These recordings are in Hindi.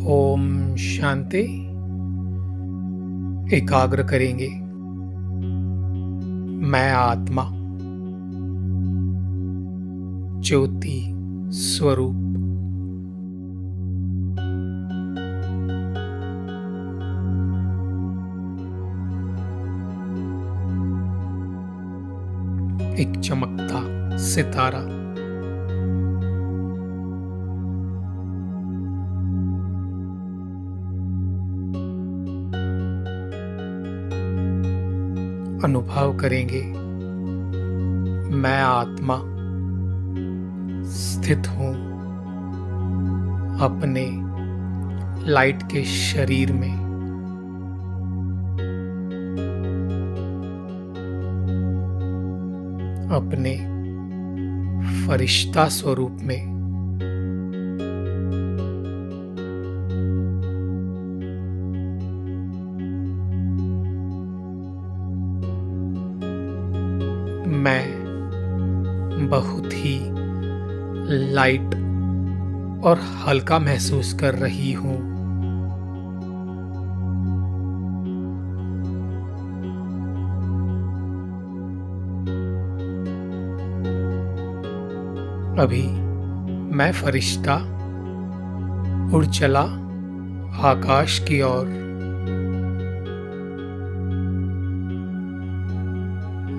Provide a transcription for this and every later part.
ओम शांति। एकाग्र करेंगे। मैं आत्मा ज्योति स्वरूप एक चमकता सितारा। अनुभव करेंगे मैं आत्मा स्थित हूं अपने लाइट के शरीर में। अपने फरिश्ता स्वरूप में। मैं बहुत ही लाइट और हल्का महसूस कर रही हूं। अभी मैं फरिश्ता उड़ चला आकाश की ओर।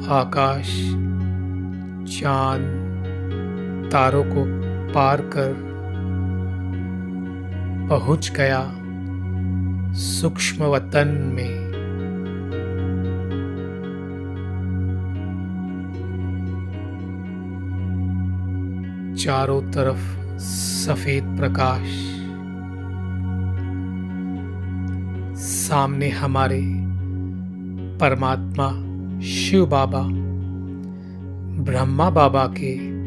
आकाश चांद तारों को पार कर पहुंच गया सूक्ष्म वतन में। चारों तरफ सफेद प्रकाश। सामने हमारे परमात्मा शिव बाबा ब्रह्मा बाबा के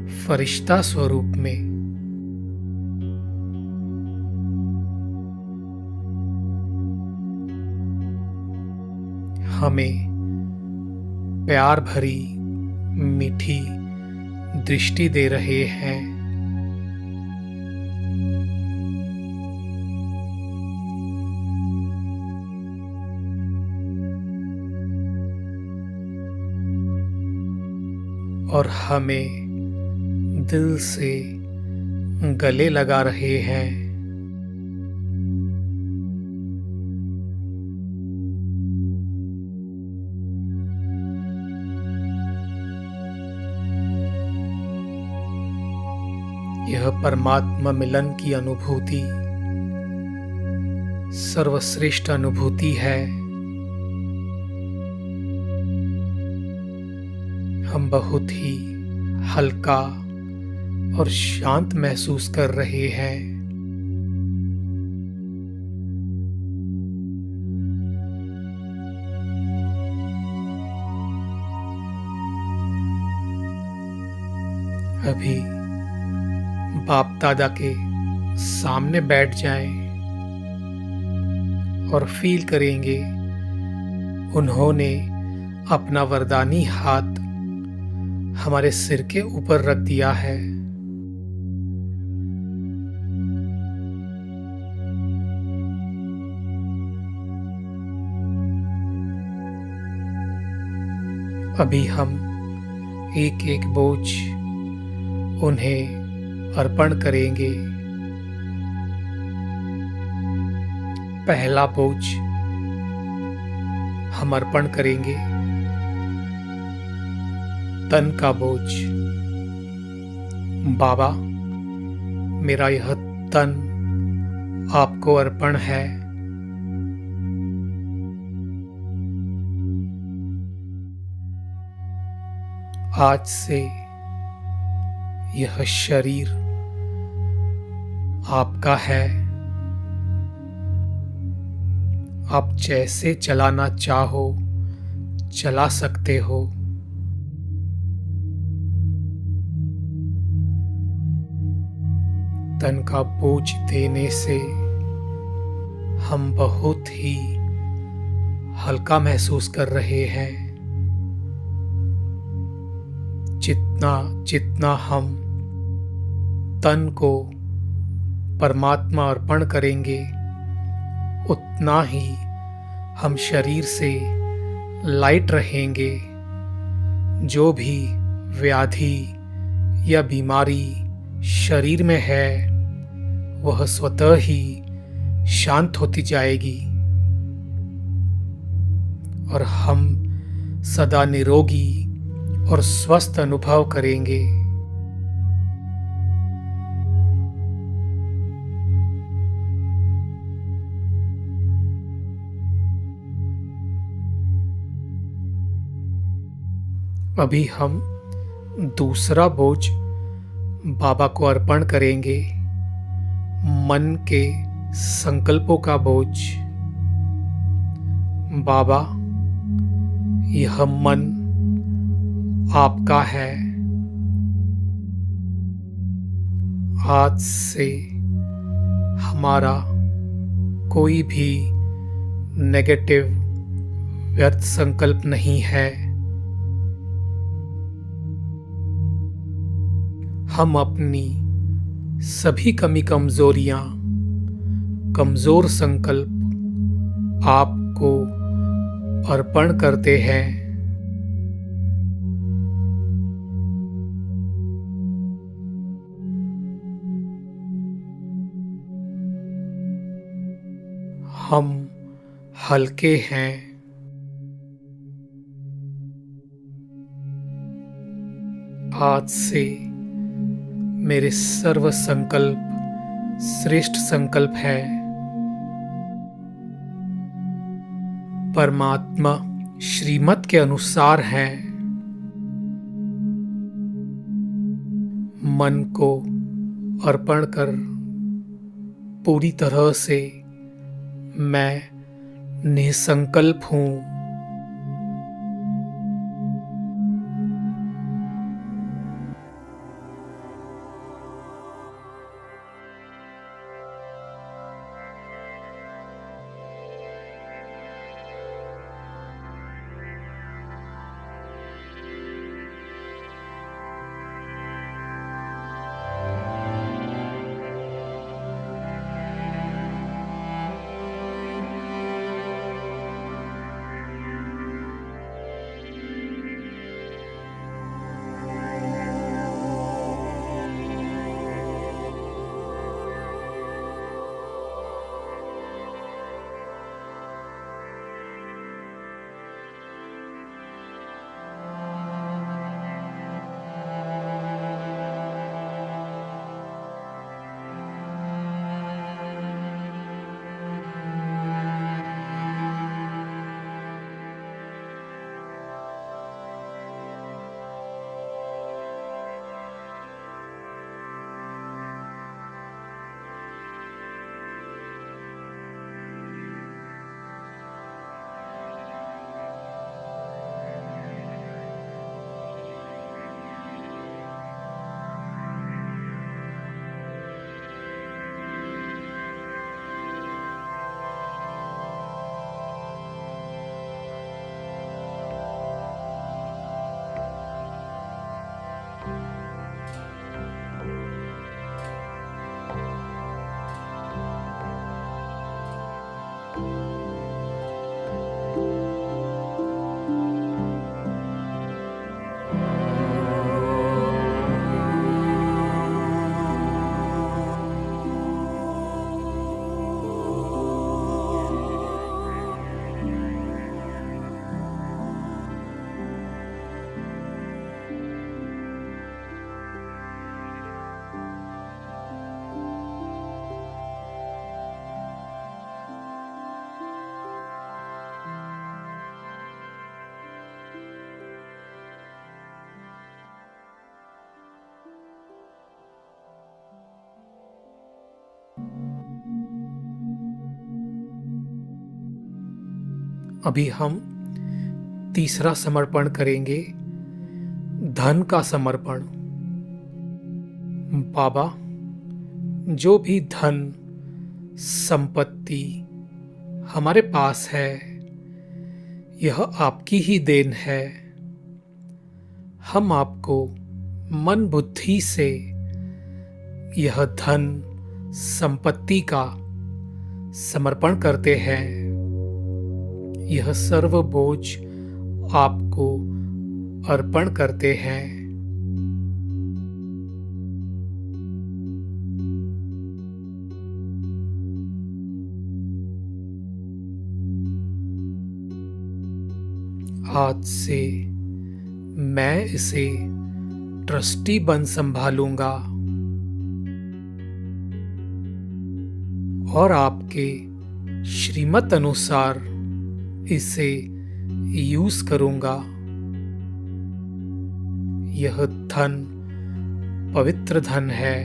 फरिश्ता स्वरूप में। हमें प्यार भरी मीठी दृष्टि दे रहे हैं। और हमें दिल से गले लगा रहे हैं। यह परमात्मा मिलन की अनुभूति सर्वश्रेष्ठ अनुभूति है। हम बहुत ही हल्का और शांत महसूस कर रहे हैं। अभी बाप दादा के सामने बैठ जाएं और फील करेंगे उन्होंने अपना वरदानी हाथ हमारे सिर के ऊपर रख दिया है। अभी हम एक एक बोझ उन्हें अर्पण करेंगे। पहला बोझ हम अर्पण करेंगे तन का बोझ। बाबा, मेरा यह तन आपको अर्पण है। आज से यह शरीर आपका है। आप जैसे चलाना चाहो चला सकते हो। तन का बोझ देने से हम बहुत ही हल्का महसूस कर रहे हैं। जितना जितना हम तन को परमात्मा अर्पण करेंगे, उतना ही हम शरीर से लाइट रहेंगे। जो भी व्याधि या बीमारी शरीर में है, वह स्वतः ही शांत होती जाएगी और हम सदा निरोगी और स्वस्थ अनुभव करेंगे। अभी हम दूसरा बोझ बाबा को अर्पण करेंगे, मन के संकल्पों का बोझ। बाबा, यह मन आपका है। आज से हमारा कोई भी नेगेटिव व्यर्थ संकल्प नहीं है। हम अपनी सभी कमी कमजोरियां, कमजोर संकल्प आपको अर्पण करते हैं। हम हल्के हैं। आज से मेरे सर्व संकल्प श्रेष्ठ संकल्प है। परमात्मा श्रीमत के अनुसार है। मन को अर्पण कर पूरी तरह से मैं निसंकल्प हूं। अभी हम तीसरा समर्पण करेंगे, धन का समर्पण। बाबा, जो भी धन संपत्ति हमारे पास है, यह आपकी ही देन है। हम आपको मन बुद्धि से यह धन संपत्ति का समर्पण करते हैं। यह सर्व बोझ आपको अर्पण करते हैं। आज से मैं इसे ट्रस्टी बन संभालूंगा और आपके श्रीमत अनुसार इसे यूज करूंगा। यह धन पवित्र धन है।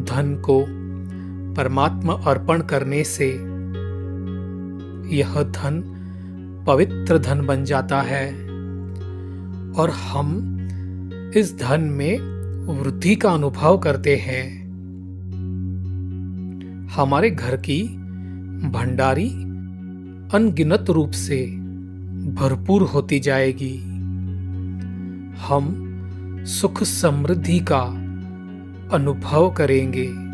धन को परमात्मा अर्पण करने से यह धन पवित्र धन बन जाता है और हम इस धन में वृद्धि का अनुभव करते हैं। हमारे घर की भंडारी अनगिनत रूप से भरपूर होती जाएगी। हम सुख समृद्धि का अनुभव करेंगे।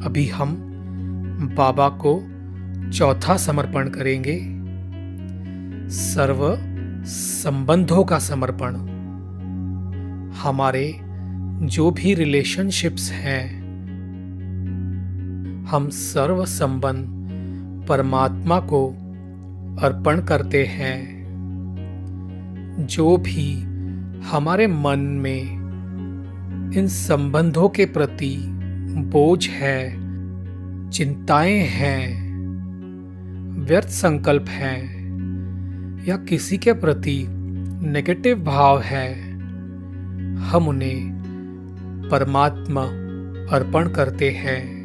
अभी हम बाबा को चौथा समर्पण करेंगे, सर्व संबंधों का समर्पण। हमारे जो भी रिलेशनशिप्स हैं, हम सर्व संबंध परमात्मा को अर्पण करते हैं। जो भी हमारे मन में इन संबंधों के प्रति बोझ है, चिंताएं हैं, व्यर्थ संकल्प हैं या किसी के प्रति नेगेटिव भाव है, हम उन्हें परमात्मा अर्पण करते हैं।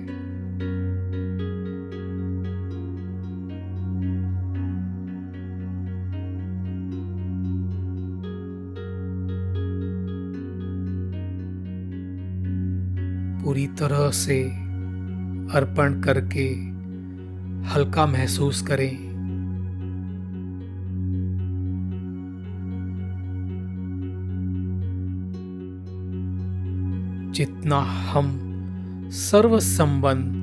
पूरी तरह से अर्पण करके हल्का महसूस करें। जितना हम सर्व संबंध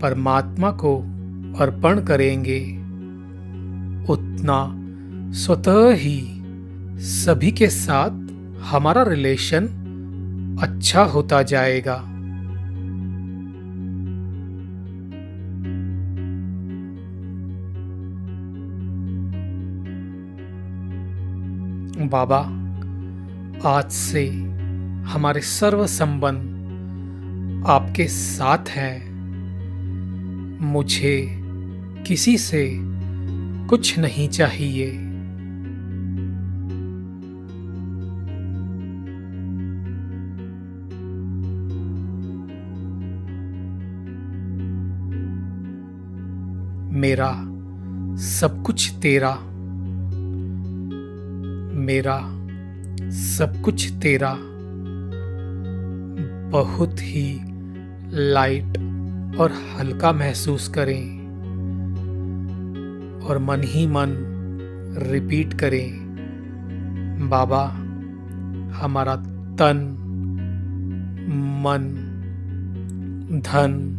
परमात्मा को अर्पण करेंगे, उतना स्वतः ही सभी के साथ हमारा रिलेशन अच्छा होता जाएगा। बाबा, आज से हमारे सर्व संबंध आपके साथ हैं। मुझे किसी से कुछ नहीं चाहिए। मेरा सब कुछ तेरा, मेरा सब कुछ तेरा। बहुत ही लाइट और हल्का महसूस करें और मन ही मन रिपीट करें, बाबा, हमारा तन, मन, धन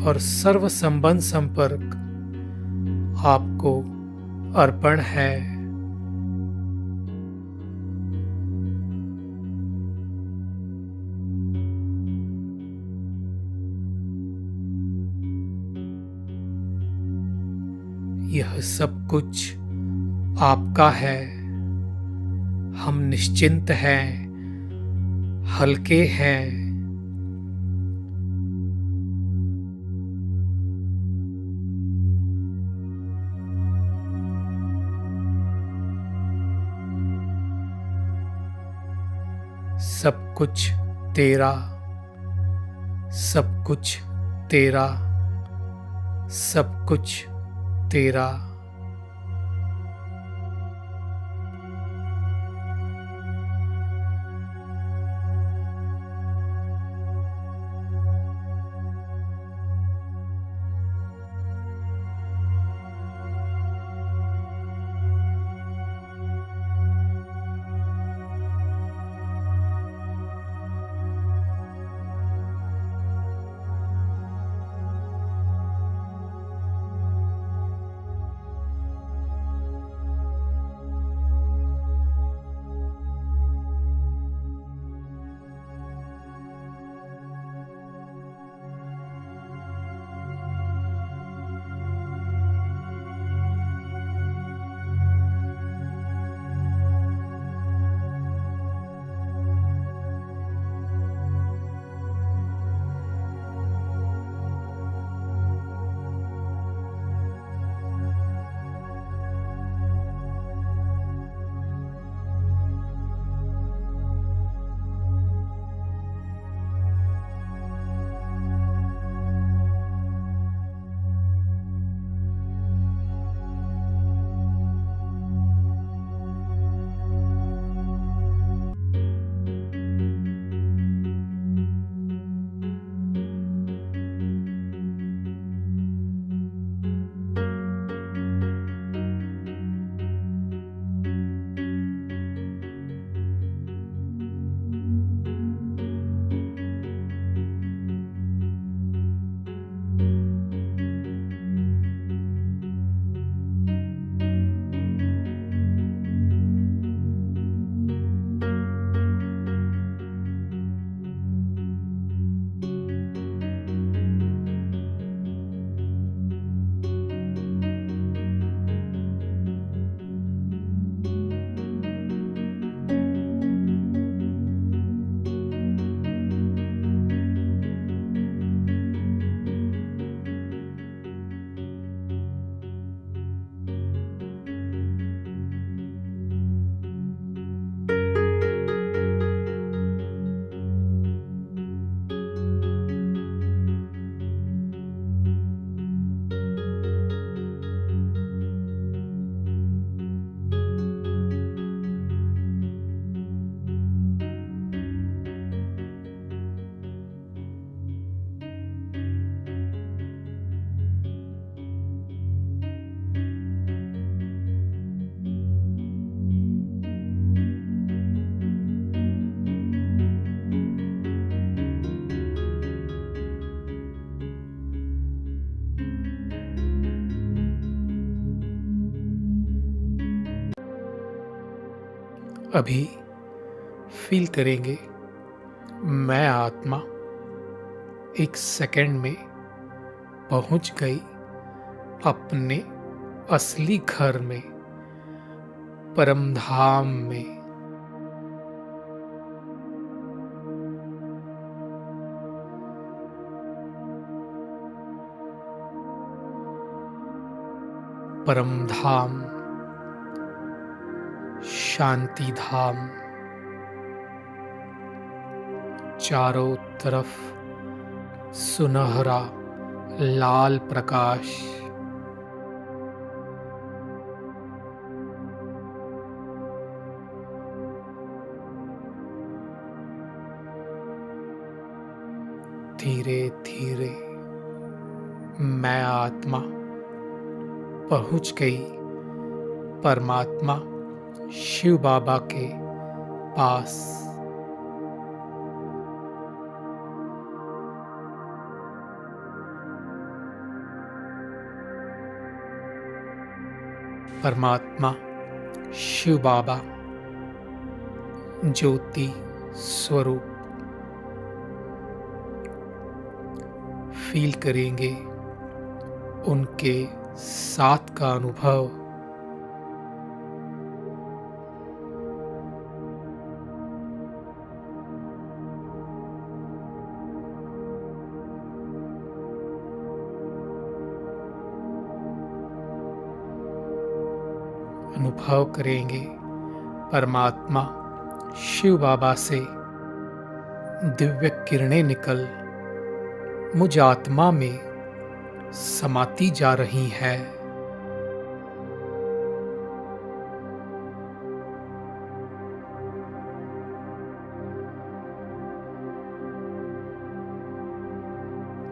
और सर्व संबंध संपर्क आपको अर्पण है। यह सब कुछ आपका है। हम निश्चिंत हैं, हल्के हैं। सब कुछ तेरा, सब कुछ तेरा, सब कुछ तेरा। अभी फील करेंगे, मैं आत्मा एक सेकंड में पहुंच गई अपने असली घर में, परम धाम में। परम धाम, शांति धाम, चारों तरफ सुनहरा लाल प्रकाश, धीरे धीरे मैं आत्मा पहुंच गई परमात्मा शिव बाबा के पास। परमात्मा शिव बाबा ज्योति स्वरूप। फील करेंगे उनके साथ का अनुभव। अनुभव करेंगे परमात्मा शिव बाबा से दिव्य किरणें निकल मुझ आत्मा में समाती जा रही है।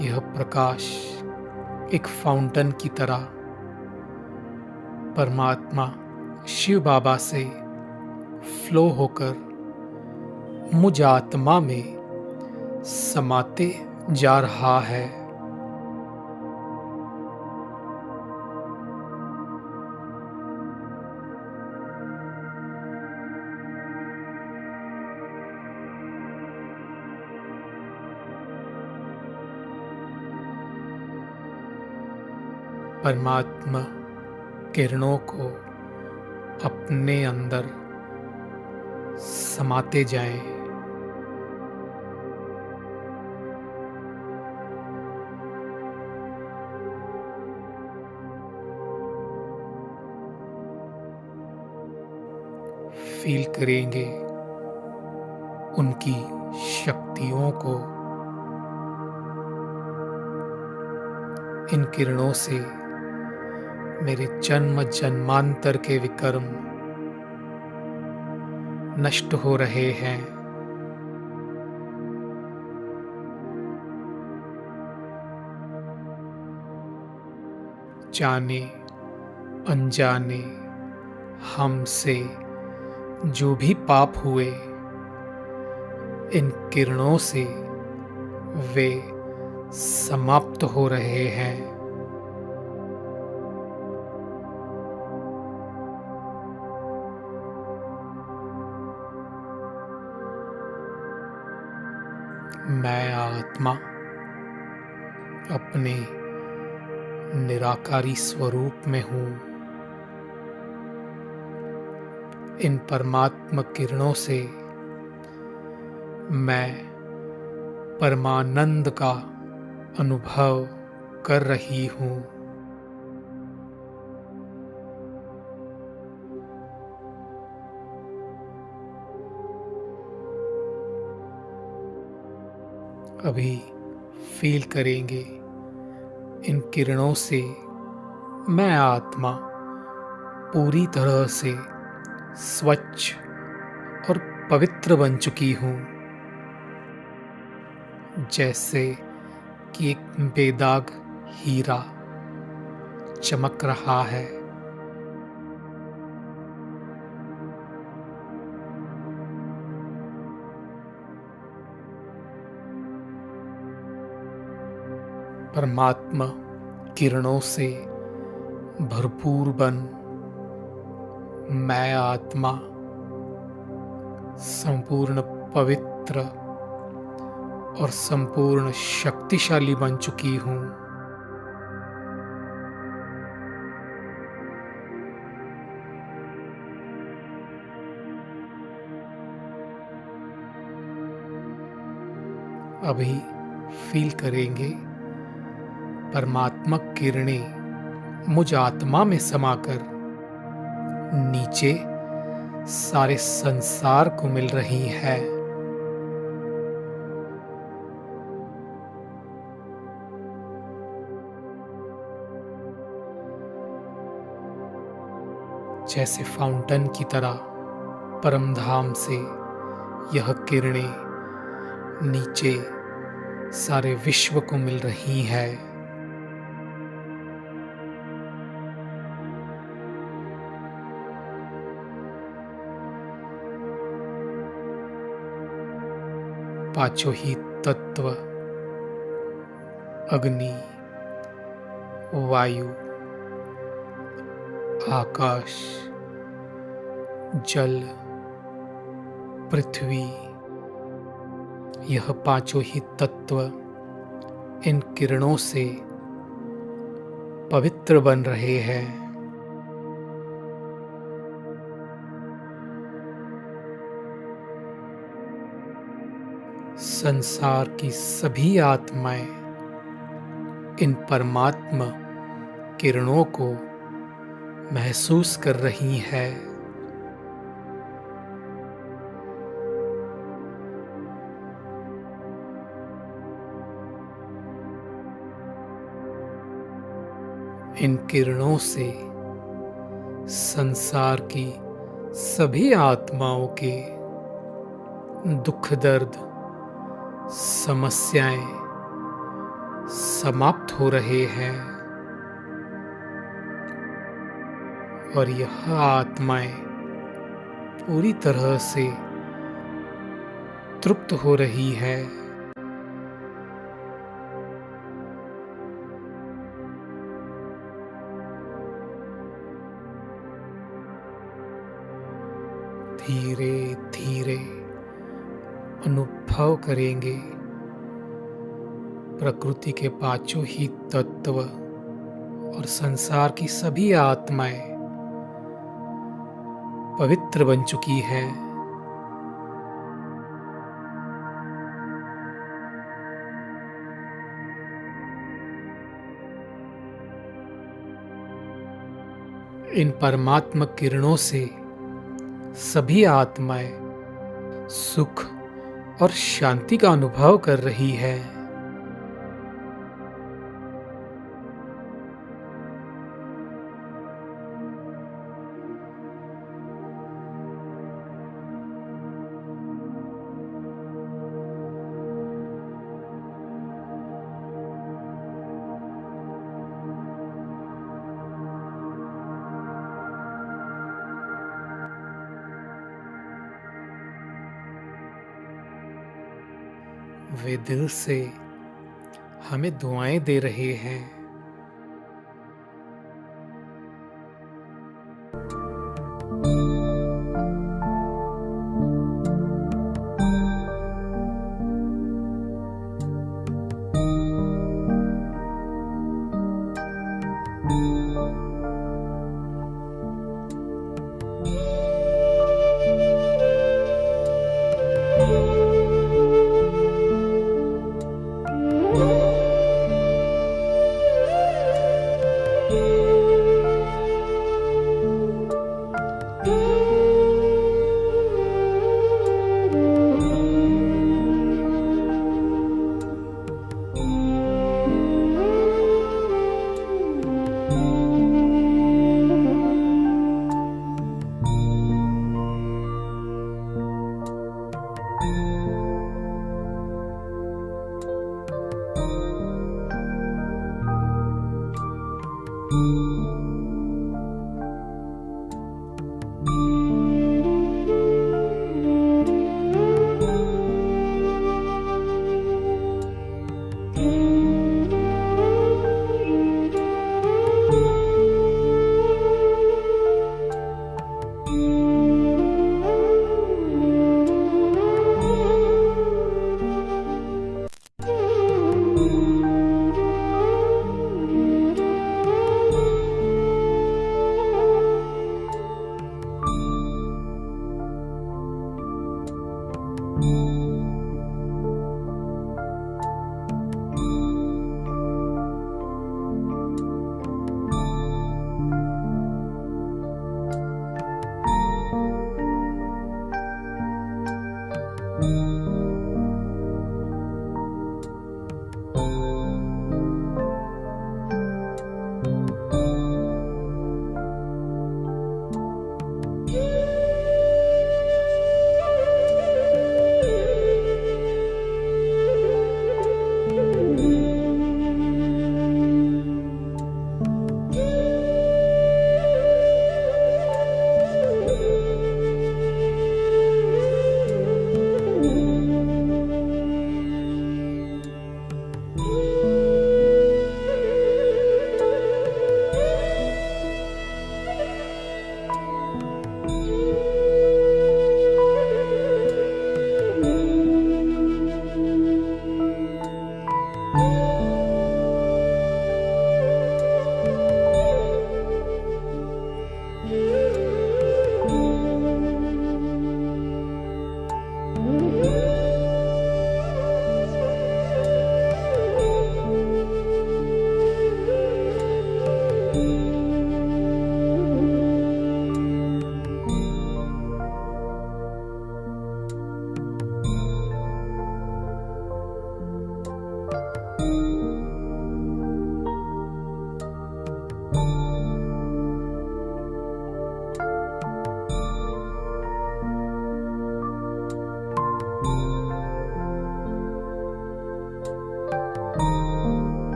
यह प्रकाश एक फाउंटेन की तरह परमात्मा शिव बाबा से फ्लो होकर मुझ आत्मा में समाते जा रहा है। परमात्मा किरणों को अपने अंदर समाते जाएं। फील करेंगे उनकी शक्तियों को। इन किरणों से मेरे जन्म जन्मांतर के विकर्म नष्ट हो रहे हैं। जाने अनजाने हमसे जो भी पाप हुए, इन किरणों से वे समाप्त हो रहे हैं। मैं आत्मा अपने निराकारी स्वरूप में हूँ। इन परमात्मा किरणों से मैं परमानंद का अनुभव कर रही हूँ। अभी फील करेंगे इन किरणों से मैं आत्मा पूरी तरह से स्वच्छ और पवित्र बन चुकी हूँ। जैसे कि एक बेदाग हीरा चमक रहा है। परमात्मा किरणों से भरपूर बन मैं आत्मा संपूर्ण पवित्र और संपूर्ण शक्तिशाली बन चुकी हूँ। अभी फील करेंगे परमात्मक किरणें मुझ आत्मा में समाकर नीचे सारे संसार को मिल रही है। जैसे फाउंटेन की तरह परमधाम से यह किरणें नीचे सारे विश्व को मिल रही है। पांचों ही तत्व अग्नि, वायु, आकाश, जल, पृथ्वी, यह पांचों ही तत्व इन किरणों से पवित्र बन रहे हैं। संसार की सभी आत्माएं इन परमात्मा किरणों को महसूस कर रही हैं। इन किरणों से संसार की सभी आत्माओं के दुख दर्द, समस्याएं समाप्त हो रहे हैं और यह आत्माएं पूरी तरह से तृप्त हो रही है। धीरे धीरे अनुभव करेंगे प्रकृति के पांचों ही तत्व और संसार की सभी आत्माएं पवित्र बन चुकी हैं। इन परमात्मा किरणों से सभी आत्माएं सुख और शांति का अनुभव कर रही है। वे दिल से हमें दुआएं दे रहे हैं।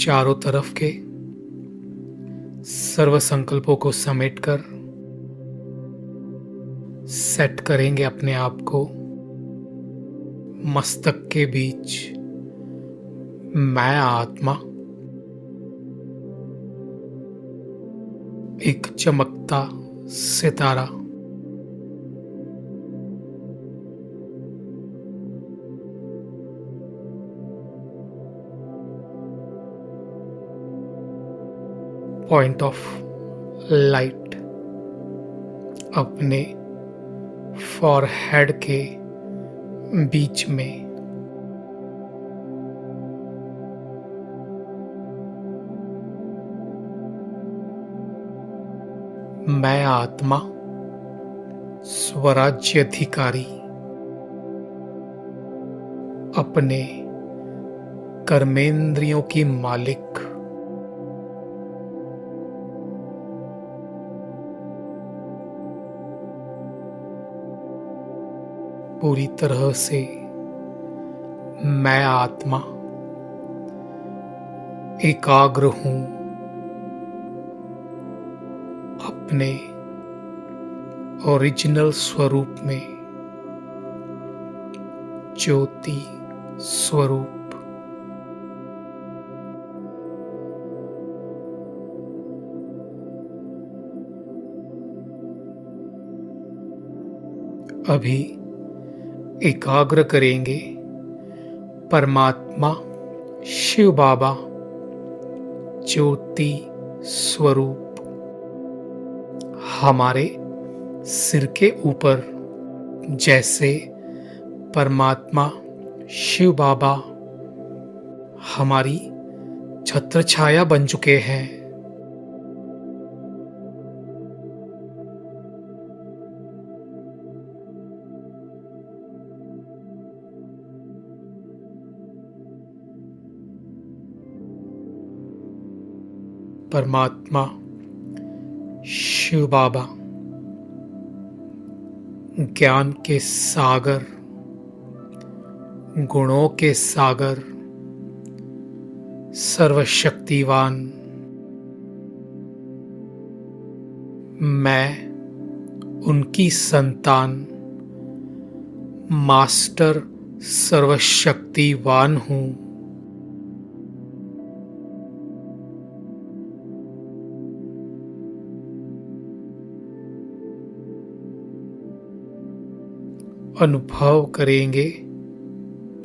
चारों तरफ के सर्व संकल्पों को समेटकर सेट करेंगे अपने आप को मस्तक के बीच। मैं आत्मा एक चमकता सितारा, पॉइंट ऑफ लाइट अपने फॉरहेड के बीच में। मैं आत्मा स्वराज्याधिकारी अपने कर्मेंद्रियों की मालिक, पूरी तरह से मैं आत्मा एकाग्र हूं अपने ओरिजिनल स्वरूप में, ज्योति स्वरूप। अभी एकाग्र करेंगे परमात्मा शिव बाबा ज्योति स्वरूप हमारे सिर के ऊपर। जैसे परमात्मा शिव बाबा हमारी छत्र छाया बन चुके हैं, परमात्मा शिव बाबा ज्ञान के सागर, गुणों के सागर, सर्वशक्तिवान। मैं उनकी संतान मास्टर सर्वशक्तिवान हूं। अनुभव करेंगे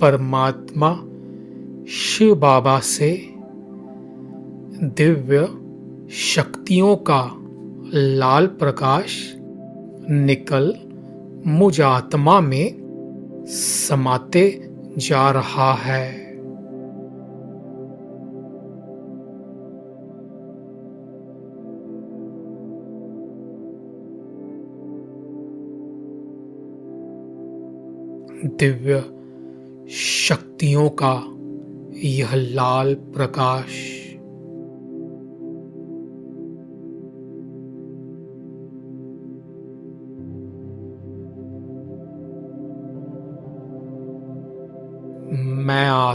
परमात्मा शिव बाबा से दिव्य शक्तियों का लाल प्रकाश निकल मुझ आत्मा में समाते जा रहा है। दिव्य शक्तियों का यह लाल प्रकाश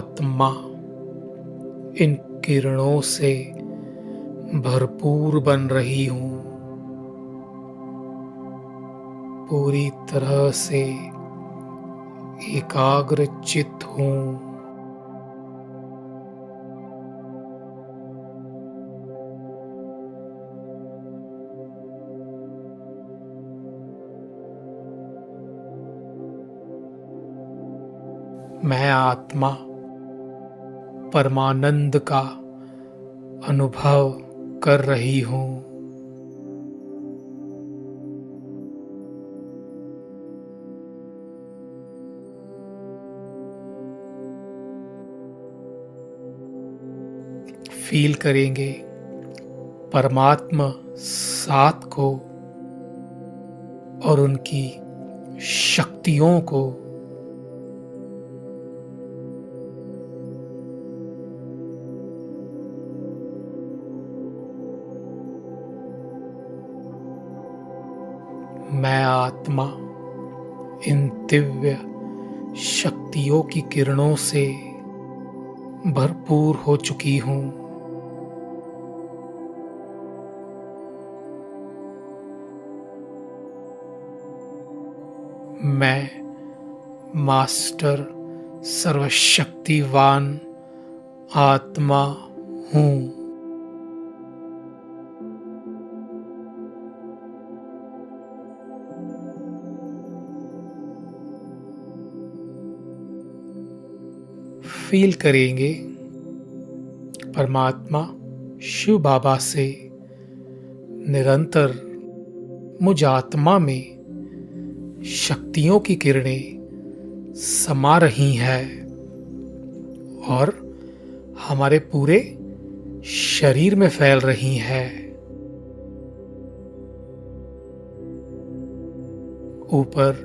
आत्मा इन किरणों से भरपूर बन रही हूँ। पूरी तरह से एकाग्रचित्त हूँ। मैं आत्मा परमानंद का अनुभव कर रही हूँ। फील करेंगे परमात्मा साथ को और उनकी शक्तियों को। मैं आत्मा इन दिव्य शक्तियों की किरणों से भरपूर हो चुकी हूँ। मैं मास्टर सर्वशक्तिवान आत्मा हूँ। फील करेंगे परमात्मा शिव बाबा से निरंतर मुझ आत्मा में शक्तियों की किरणें समा रही हैं और हमारे पूरे शरीर में फैल रही हैं। ऊपर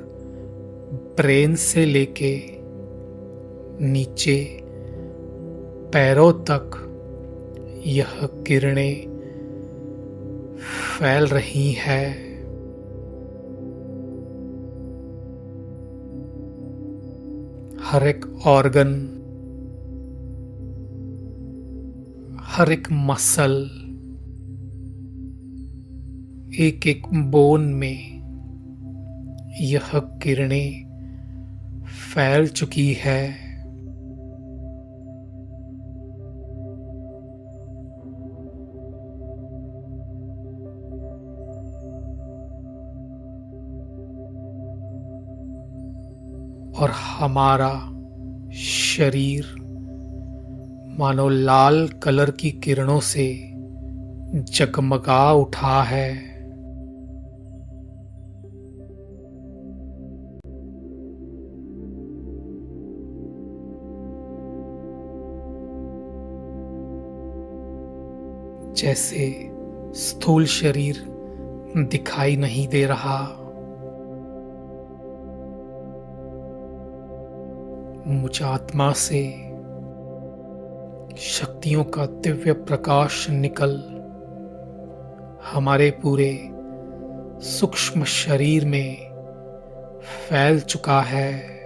ब्रेन से लेके नीचे पैरों तक यह किरणें फैल रही हैं। हर एक ऑर्गन, हर एक मसल, एक एक बोन में यह किरणें फैल चुकी है। और हमारा शरीर मानो लाल कलर की किरणों से जगमगा उठा है। जैसे स्थूल शरीर दिखाई नहीं दे रहा, मुझ आत्मा से शक्तियों का दिव्य प्रकाश निकल हमारे पूरे सूक्ष्म शरीर में फैल चुका है।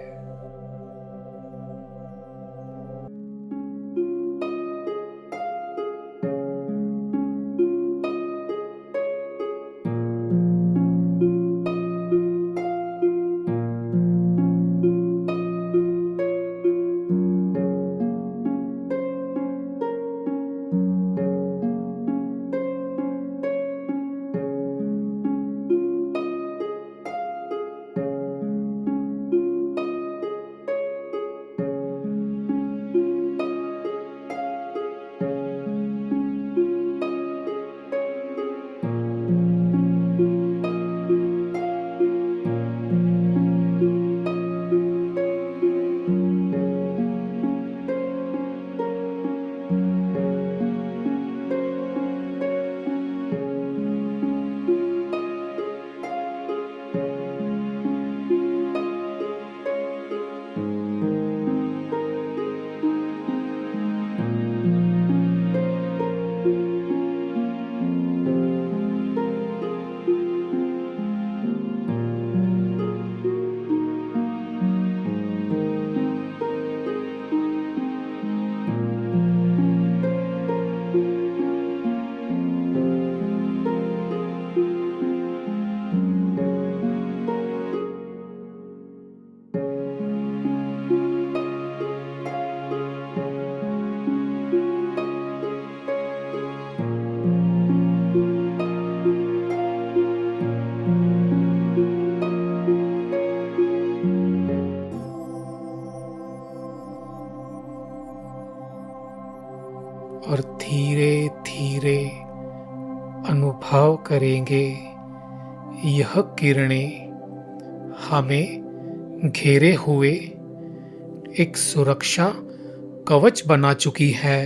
अनुभव करेंगे यह किरणें हमें घेरे हुए एक सुरक्षा कवच बना चुकी है।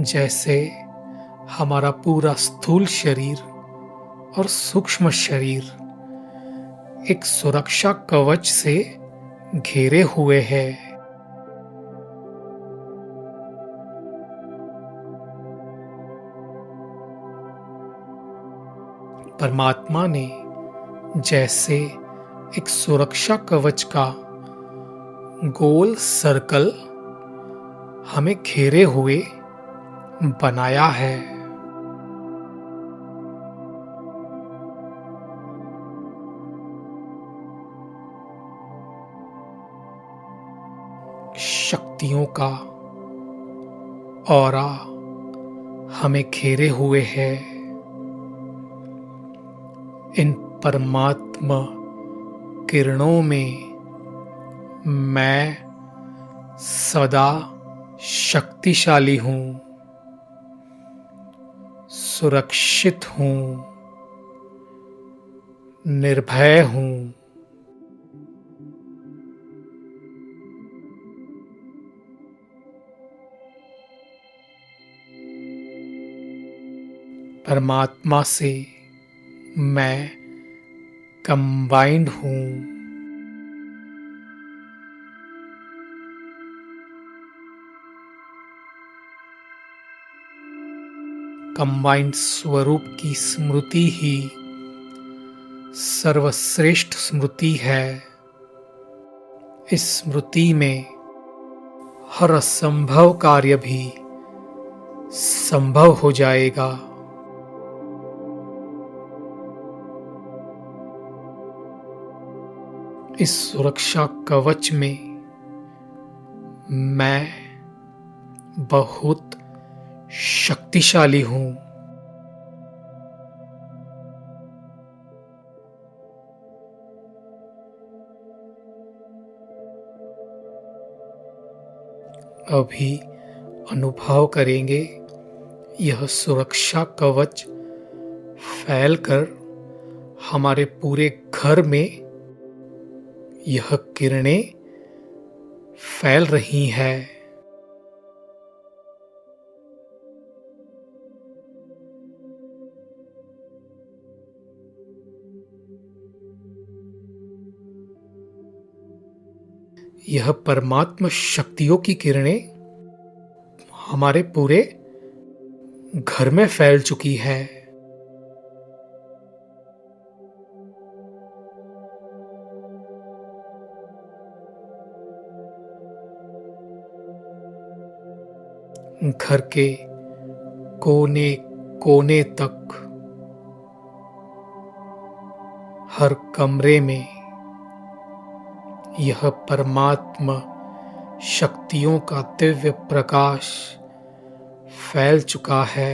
जैसे हमारा पूरा स्थूल शरीर और सूक्ष्म शरीर एक सुरक्षा कवच से घेरे हुए है। परमात्मा ने जैसे एक सुरक्षा कवच का गोल सर्कल हमें घेरे हुए बनाया है। शक्तियों का ऑरा हमें घेरे हुए है। इन परमात्मा किरणों में मैं सदा शक्तिशाली हूँ, सुरक्षित हूँ, निर्भय हूँ। परमात्मा से मैं कंबाइंड हूँ। कंबाइंड स्वरूप की स्मृति ही सर्वश्रेष्ठ स्मृति है। इस स्मृति में हर असंभव कार्य भी संभव हो जाएगा। इस सुरक्षा कवच में मैं बहुत शक्तिशाली हूँ। अभी अनुभव करेंगे यह सुरक्षा कवच फैलकर हमारे पूरे घर में यह किरणें फैल रही हैं। यह परमात्मा शक्तियों की किरणें हमारे पूरे घर में फैल चुकी है। घर के कोने कोने तक, हर कमरे में यह परमात्मा शक्तियों का दिव्य प्रकाश फैल चुका है।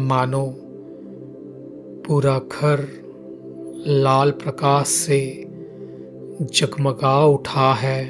मानो पूरा घर लाल प्रकाश से जगमगा उठा है।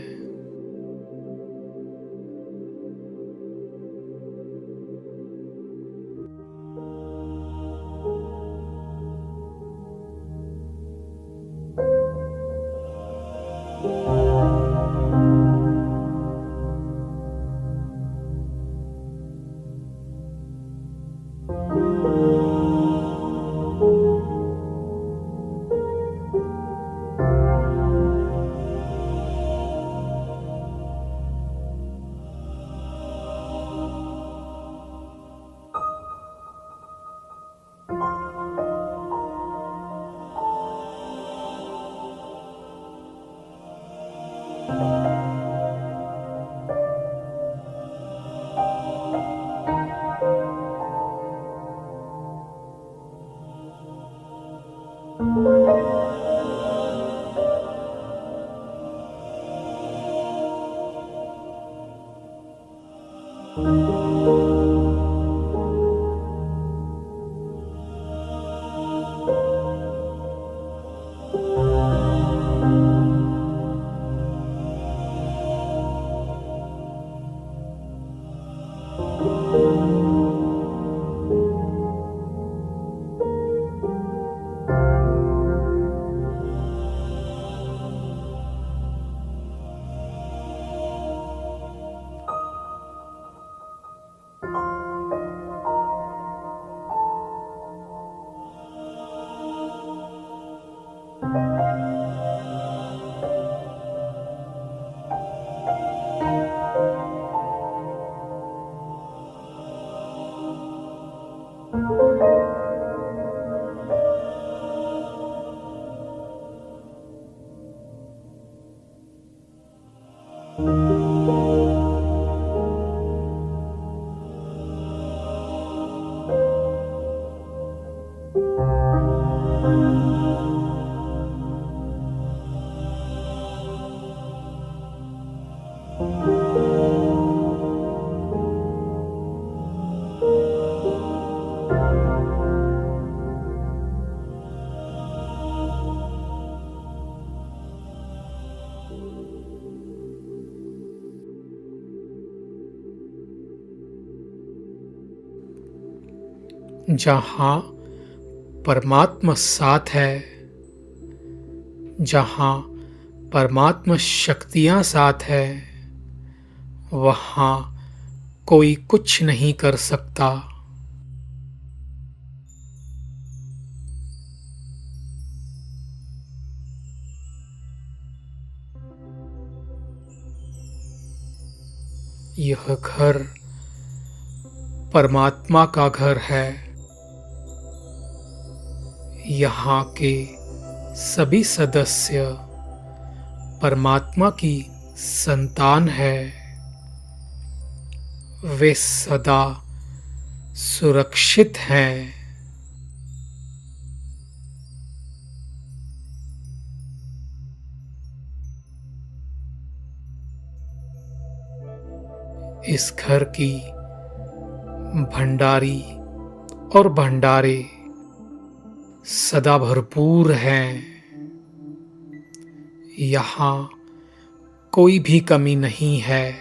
जहाँ परमात्मा साथ है, जहाँ परमात्मा शक्तियाँ साथ है, वहाँ कोई कुछ नहीं कर सकता। यह घर परमात्मा का घर है। यहाँ के सभी सदस्य परमात्मा की संतान है। वे सदा सुरक्षित हैं। इस घर की भंडारी और भंडारे सदा भरपूर हैं। यहाँ कोई भी कमी नहीं है।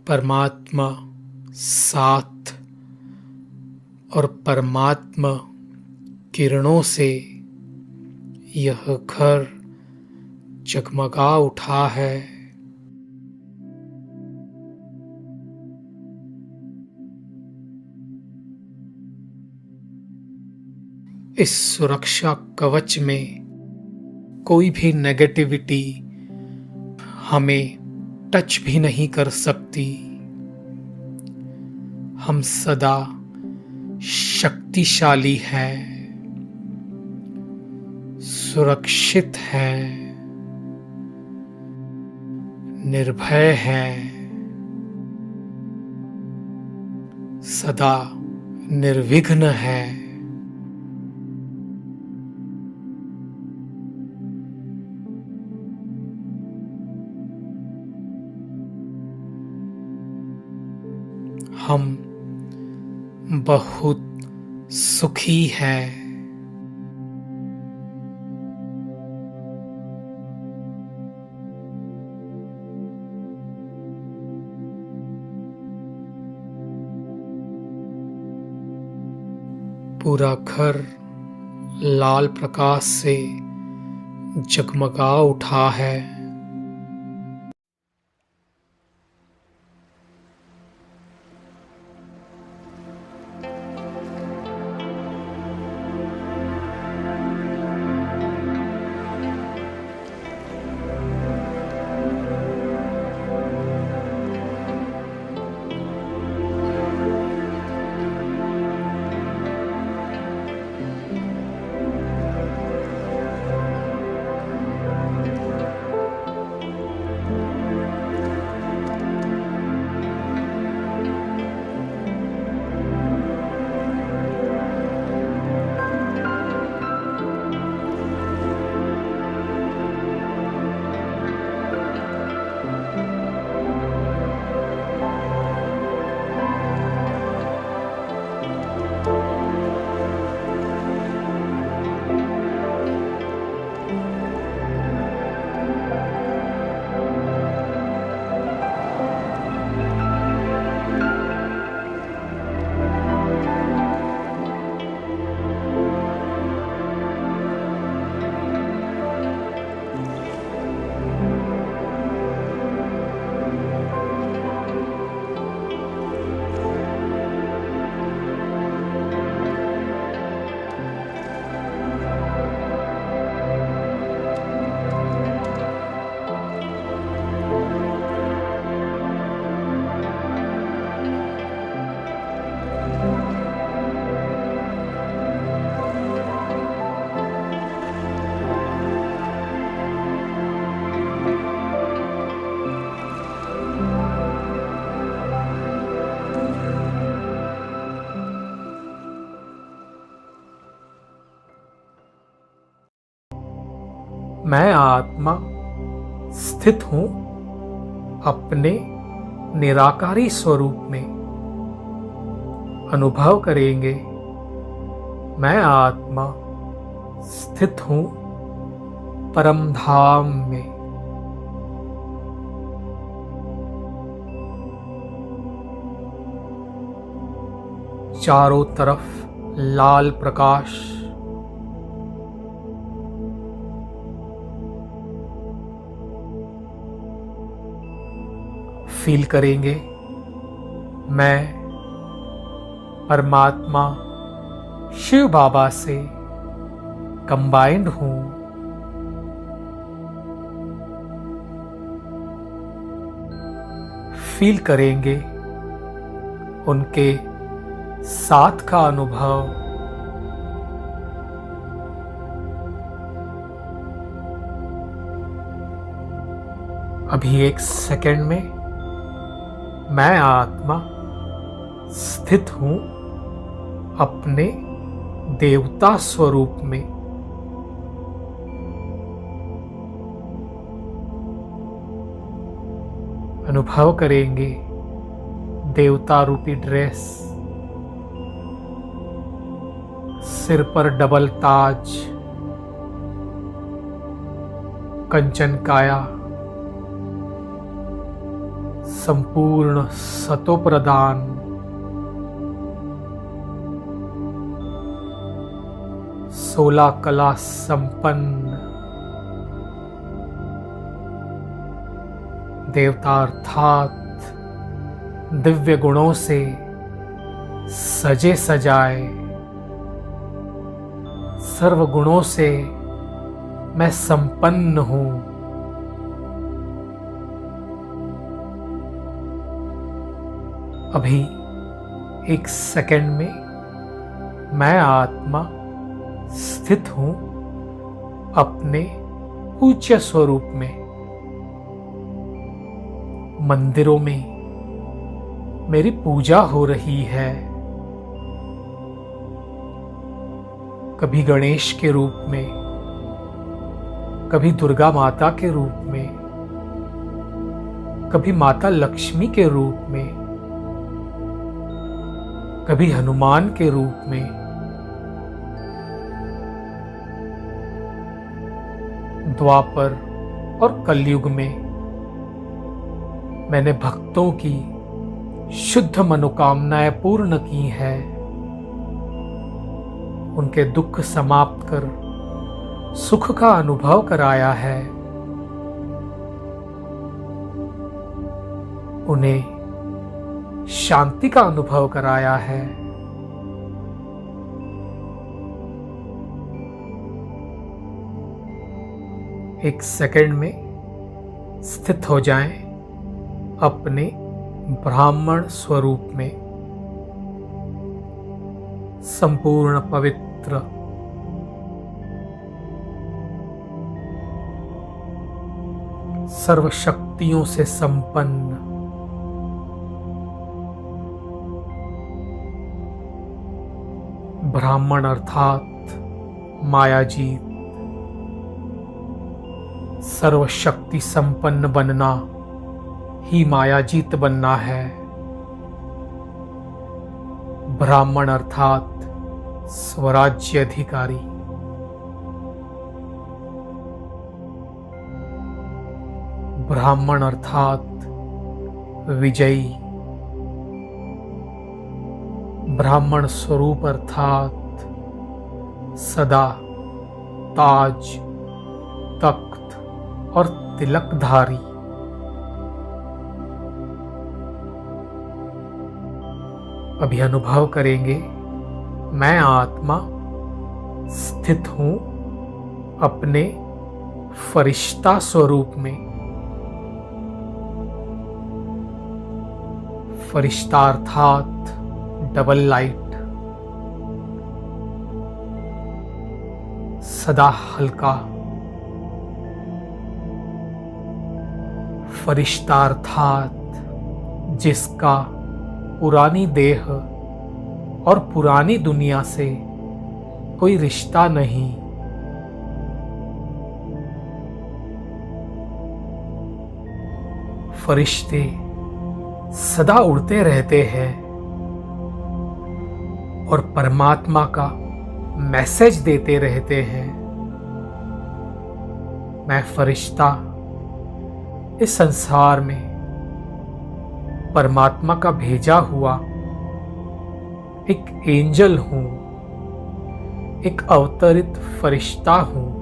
परमात्मा साथ और परमात्मा किरणों से यह घर जगमगा उठा है। इस सुरक्षा कवच में कोई भी नेगेटिविटी हमें टच भी नहीं कर सकती। हम सदा शक्तिशाली हैं, सुरक्षित हैं, निर्भय हैं, सदा निर्विघ्न हैं। हम बहुत सुखी हैं। पूरा घर लाल प्रकाश से जगमगा उठा है। मैं आत्मा स्थित हूं अपने निराकारी स्वरूप में। अनुभव करेंगे, मैं आत्मा स्थित हूं परम धाम में। चारों तरफ लाल प्रकाश, फील करेंगे, मैं परमात्मा शिव बाबा से कंबाइंड हूं। फील करेंगे उनके साथ का अनुभव। अभी एक सेकंड में मैं आत्मा स्थित हूं अपने देवता स्वरूप में। अनुभव करेंगे देवता रूपी ड्रेस, सिर पर डबल ताज, कंचन काया, संपूर्ण सतोप्रदान, सोलह कला संपन्न देवता अर्थात दिव्य गुणों से सजे सजाए, सर्व गुणों से मैं संपन्न हूं। अभी एक सेकंड में मैं आत्मा स्थित हूं अपने पूज्य स्वरूप में। मंदिरों में मेरी पूजा हो रही है, कभी गणेश के रूप में, कभी दुर्गा माता के रूप में, कभी माता लक्ष्मी के रूप में, कभी हनुमान के रूप में। द्वापर और कलयुग में मैंने भक्तों की शुद्ध मनोकामनाएं पूर्ण की हैं, उनके दुख समाप्त कर सुख का अनुभव कराया है, उन्हें शांति का अनुभव कराया है। एक सेकंड में स्थित हो जाएं अपने ब्राह्मण स्वरूप में, संपूर्ण पवित्र, सर्व शक्तियों से संपन्न, ब्राह्मण अर्थात मायाजीत, सर्व शक्ति संपन्न बनना ही मायाजीत बनना है। ब्राह्मण अर्थात स्वराज्य अधिकारी, ब्राह्मण अर्थात विजयी, ब्राह्मण स्वरूप अर्थात सदा ताज, तख्त और तिलकधारी। अभी अनुभव करेंगे, मैं आत्मा स्थित हूं अपने फरिश्ता स्वरूप में। फरिश्ता अर्थात डबल लाइट, सदा हल्का। फरिश्ता अर्थात जिसका पुरानी देह और पुरानी दुनिया से कोई रिश्ता नहीं। फरिश्ते सदा उड़ते रहते हैं और परमात्मा का मैसेज देते रहते हैं। मैं फरिश्ता इस संसार में परमात्मा का भेजा हुआ एक एंजल हूं, एक अवतरित फरिश्ता हूं।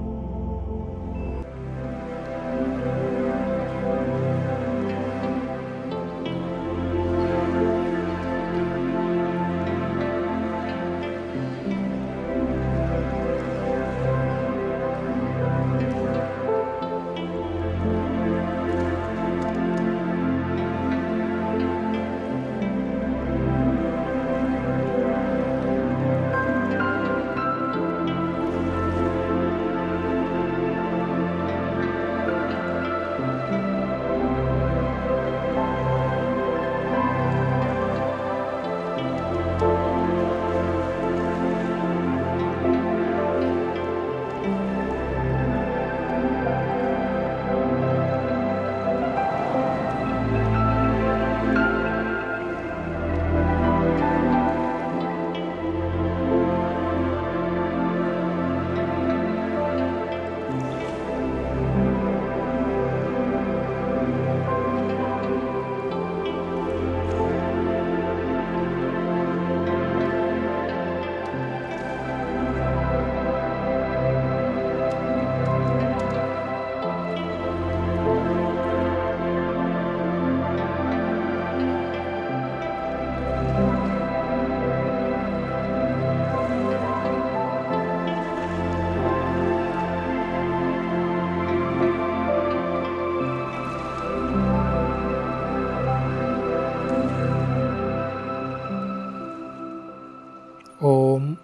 ओम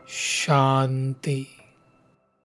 शांति।